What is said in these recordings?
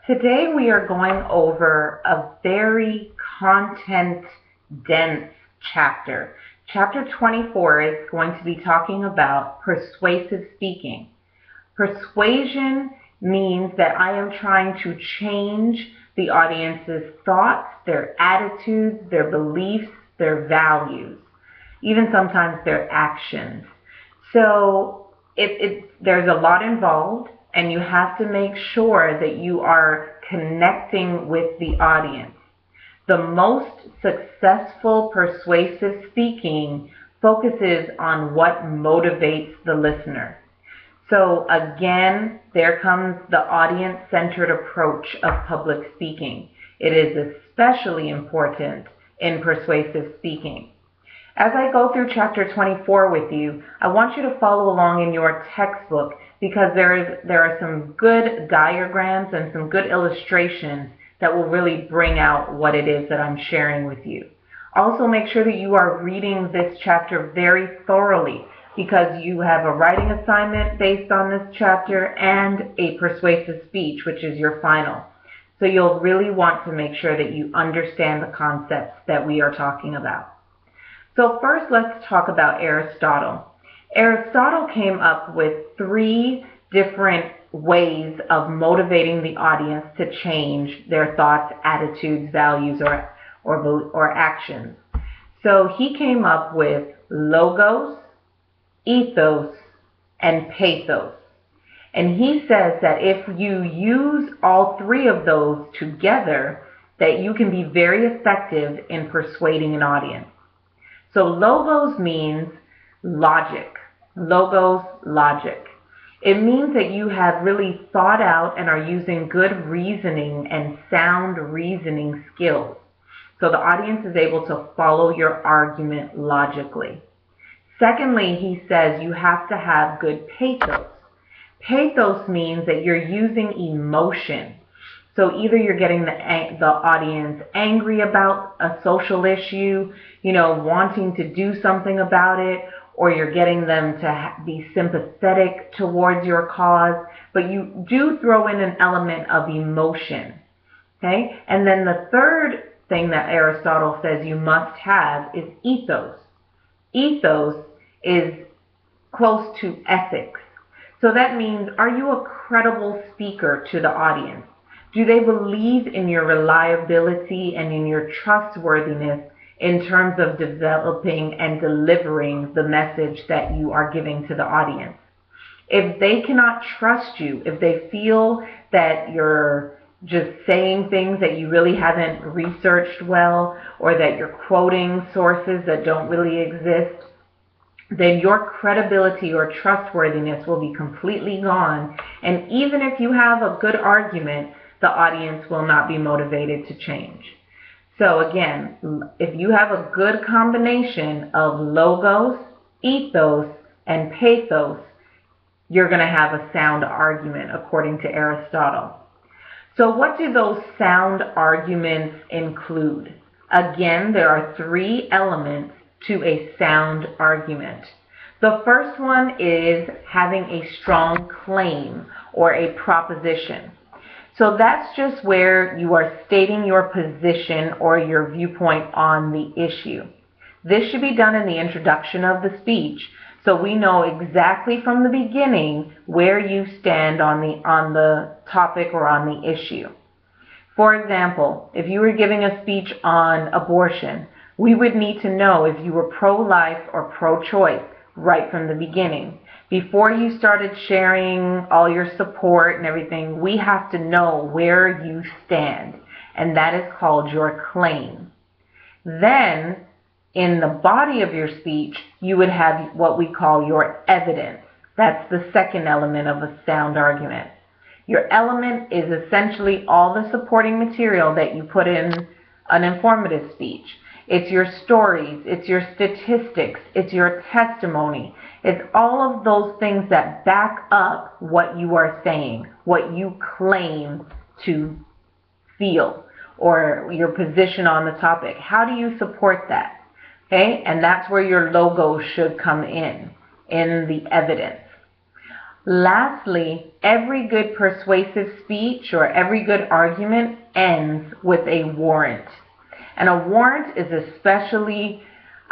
Today we are going over a very content-dense chapter. Chapter 24 is going to be talking about persuasive speaking. Persuasion means that I am trying to change the audience's thoughts, their attitudes, their beliefs, their values, even sometimes their actions. So there's a lot involved, and you have to make sure that you are connecting with the audience. The most successful persuasive speaking focuses on what motivates the listener. So again, there comes the audience-centered approach of public speaking. It is especially important in persuasive speaking. As I go through chapter 24 with you, I want you to follow along in your textbook because there are some good diagrams and some good illustrations that will really bring out what it is that I'm sharing with you. Also, make sure that you are reading this chapter very thoroughly because you have a writing assignment based on this chapter and a persuasive speech, which is your final. So you'll really want to make sure that you understand the concepts that we are talking about. So first, let's talk about Aristotle. Aristotle came up with 3 different ways of motivating the audience to change their thoughts, attitudes, values, or actions. So he came up with logos, ethos, and pathos. And he says that if you use all 3 of those together, that you can be very effective in persuading an audience. So logos means logic. Logos, logic. It means that you have really thought out and are using good reasoning and sound reasoning skills. So the audience is able to follow your argument logically. Secondly, he says you have to have good pathos. Pathos means that you're using emotion. So either you're getting the audience angry about a social issue, wanting to do something about it, or you're getting them to be sympathetic towards your cause, but you do throw in an element of emotion. Okay? And then the third thing that Aristotle says you must have is ethos. Ethos is close to ethics. So that means, are you a credible speaker to the audience? Do they believe in your reliability and in your trustworthiness in terms of developing and delivering the message that you are giving to the audience? If they cannot trust you, if they feel that you're just saying things that you really haven't researched well, or that you're quoting sources that don't really exist, then your credibility or trustworthiness will be completely gone. And even if you have a good argument, the audience will not be motivated to change. So again, if you have a good combination of logos, ethos, and pathos, you're going to have a sound argument, according to Aristotle. So what do those sound arguments include? Again, there are 3 elements to a sound argument. The first one is having a strong claim or a proposition. So that's just where you are stating your position or your viewpoint on the issue. This should be done in the introduction of the speech, so we know exactly from the beginning where you stand on the topic or on the issue. For example, if you were giving a speech on abortion, we would need to know if you were pro-life or pro-choice right from the beginning. Before you started sharing all your support and everything, we have to know where you stand, and that is called your claim. Then, in the body of your speech, you would have what we call your evidence. That's the second element of a sound argument. Your element is essentially all the supporting material that you put in an informative speech. It's your stories, it's your statistics, it's your testimony. It's all of those things that back up what you are saying, what you claim to feel, or your position on the topic. How do you support that? Okay, and that's where your logo should come in the evidence. Lastly, every good persuasive speech or every good argument ends with a warrant. And a warrant is especially,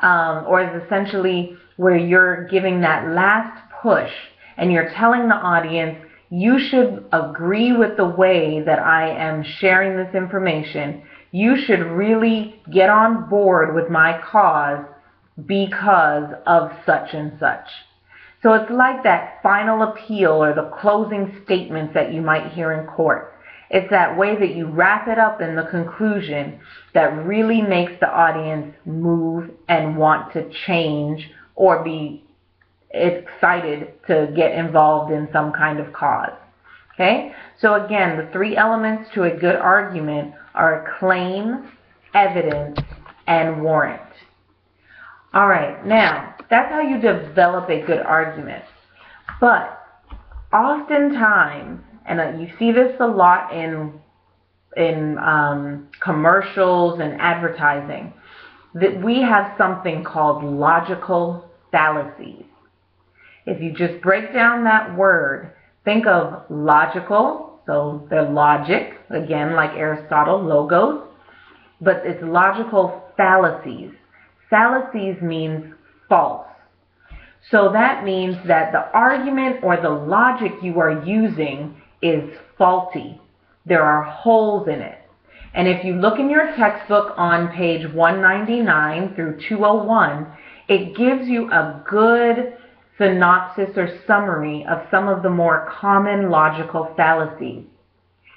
or is essentially where you're giving that last push and you're telling the audience, you should agree with the way that I am sharing this information. You should really get on board with my cause because of such and such. So it's like that final appeal or the closing statements that you might hear in court. It's that way that you wrap it up in the conclusion that really makes the audience move and want to change or be excited to get involved in some kind of cause. Okay? So again, the three elements to a good argument are claim, evidence, and warrant. All right, now, that's how you develop a good argument. But oftentimes, and you see this a lot in commercials and advertising, that we have something called logical fallacies. If you just break down that word, think of logical, so they're logic, again, like Aristotle, logos, but it's logical fallacies. Fallacies means false. So that means that the argument or the logic you are using is faulty. There are holes in it. And if you look in your textbook on page 199 through 201, it gives you a good synopsis or summary of some of the more common logical fallacies.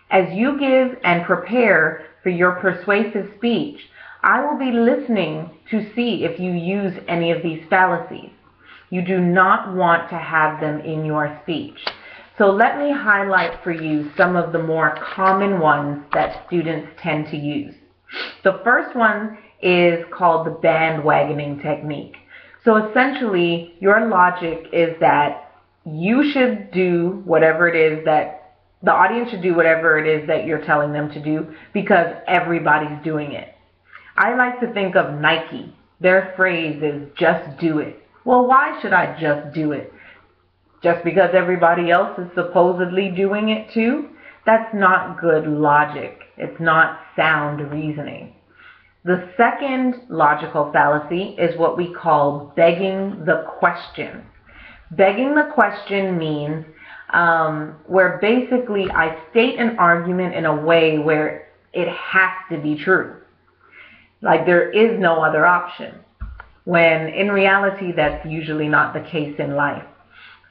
As you give and prepare for your persuasive speech, I will be listening to see if you use any of these fallacies. You do not want to have them in your speech. So let me highlight for you some of the more common ones that students tend to use. The first one is called the bandwagoning technique. So essentially, your logic is that you should do whatever it is that the audience should do whatever it is that you're telling them to do because everybody's doing it. I like to think of Nike. Their phrase is just do it. Well, why should I just do it? Just because everybody else is supposedly doing it too? That's not good logic. It's not sound reasoning. The second logical fallacy is what we call begging the question. Begging the question means where basically I state an argument in a way where it has to be true. Like there is no other option. When in reality, that's usually not the case in life.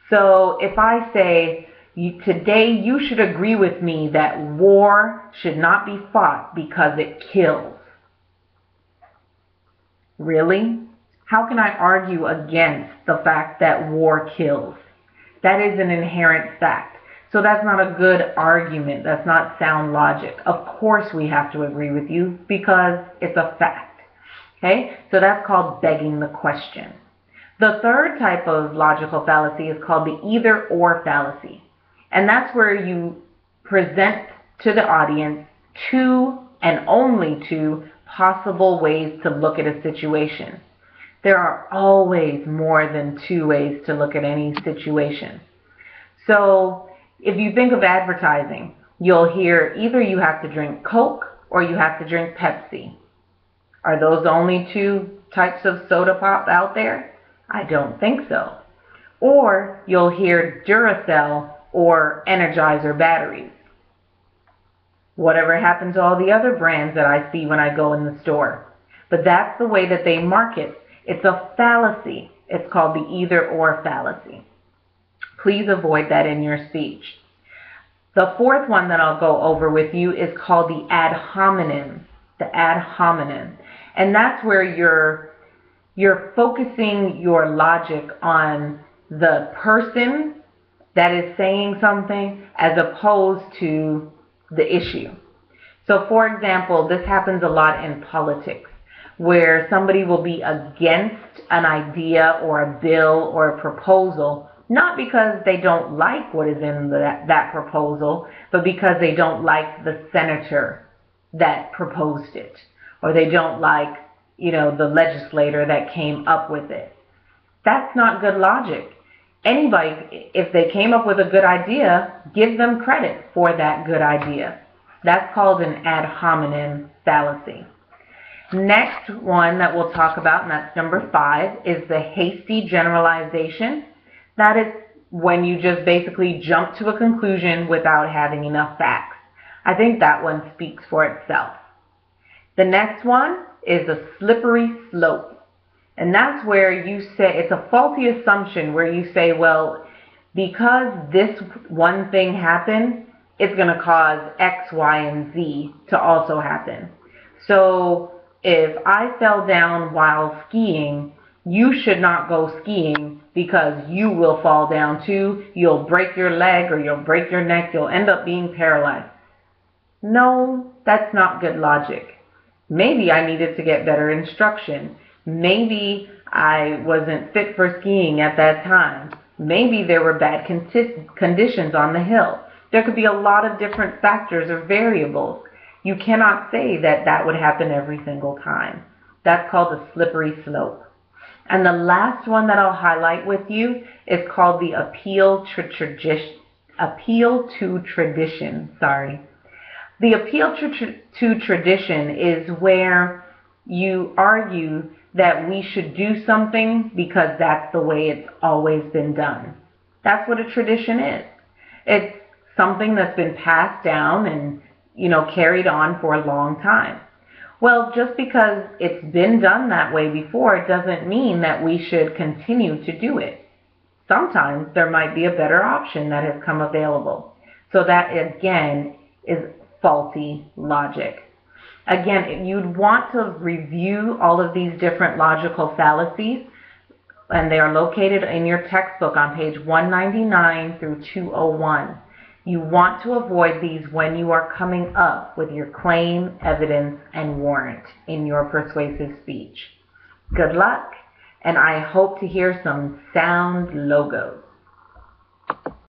So if I say, today you should agree with me that war should not be fought because it kills. Really? How can I argue against the fact that war kills? That is an inherent fact. So that's not a good argument. That's not sound logic. Of course we have to agree with you because it's a fact. Okay? So that's called begging the question. The third type of logical fallacy is called the either-or fallacy. And that's where you present to the audience two and only two possible ways to look at a situation. There are always more than two ways to look at any situation. So if you think of advertising, you'll hear either you have to drink Coke or you have to drink Pepsi. Are those the only two types of soda pop out there? I don't think so. Or you'll hear Duracell or Energizer batteries. Whatever happened to all the other brands that I see when I go in the store? But that's the way that they market. It's a fallacy. It's called the either-or fallacy. Please avoid that in your speech. The fourth one that I'll go over with you is called the ad hominem. The ad hominem. And that's where you're focusing your logic on the person that is saying something as opposed to the issue. So for example, this happens a lot in politics where somebody will be against an idea or a bill or a proposal, not because they don't like what is in that proposal, but because they don't like the senator that proposed it, or they don't like, the legislator that came up with it. That's not good logic. Anybody, if they came up with a good idea, give them credit for that good idea. That's called an ad hominem fallacy. Next one that we'll talk about, and that's number 5, is the hasty generalization. That is when you just basically jump to a conclusion without having enough facts. I think that one speaks for itself. The next one is a slippery slope. And that's where you say, it's a faulty assumption where you say, well, because this one thing happened, it's going to cause X, Y, and Z to also happen. So if I fell down while skiing, you should not go skiing because you will fall down too. You'll break your leg or you'll break your neck. You'll end up being paralyzed. No, that's not good logic. Maybe I needed to get better instruction. Maybe I wasn't fit for skiing at that time. Maybe there were bad conditions on the hill. There could be a lot of different factors or variables. You cannot say that that would happen every single time. That's called a slippery slope. And the last one that I'll highlight with you is called the appeal to tradition. The appeal to tradition is where you argue that we should do something because that's the way it's always been done. That's what a tradition is. It's something that's been passed down and, carried on for a long time. Well, just because it's been done that way before doesn't mean that we should continue to do it. Sometimes there might be a better option that has come available. So that, again, is faulty logic. Again, you'd want to review all of these different logical fallacies, and they are located in your textbook on page 199 through 201. You want to avoid these when you are coming up with your claim, evidence, and warrant in your persuasive speech. Good luck, and I hope to hear some sound logos.